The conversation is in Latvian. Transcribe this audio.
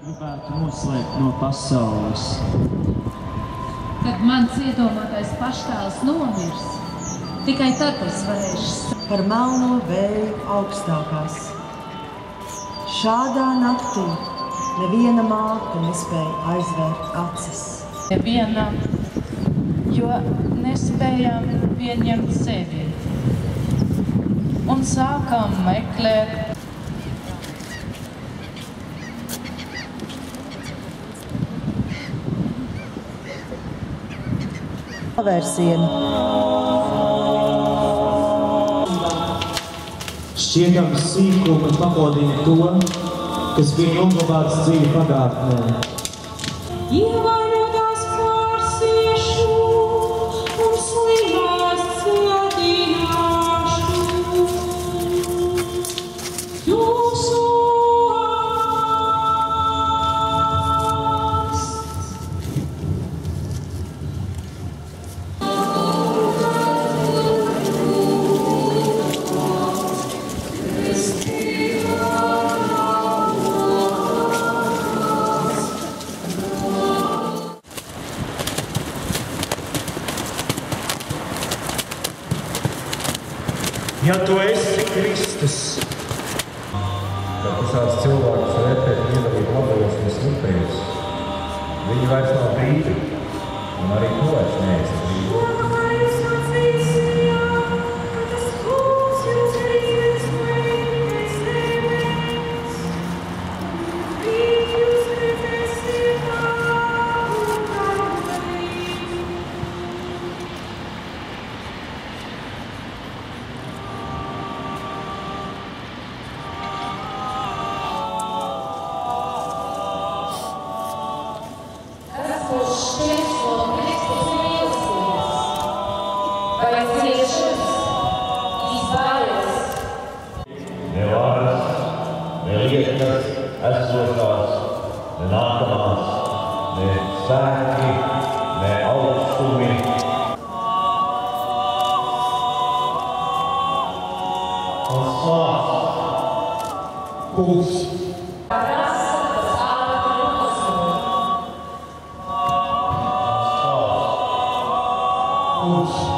gribētu noslēpt no pasaules. Kad mans iedomātais paštēls nomirs, tikai tad es varēšu par melno vēju augstākās. Šādā naktī neviena māte nespēja aizvērt acis. Neviena, jo nespējām pieņemt sevi un sākām meklēt pavērsienu. Šķietami sīkumi pamodina to, kas bija noglabāts dzīvi pagātnē. Ievainotās pārsiešu un slimās cietināšu. Jūsu Ja tu esi Kristus, kad tu sāc cilvēkus vērtēt un iedalīt labajos un sliktajos, viņi vairs nav brīvi, un arī tu vairs neesi brīvi. Ne varas, ne lietas esošās, ne nākamās, ne spēki, ne augstumi. Un slāps, kungs. Kungs.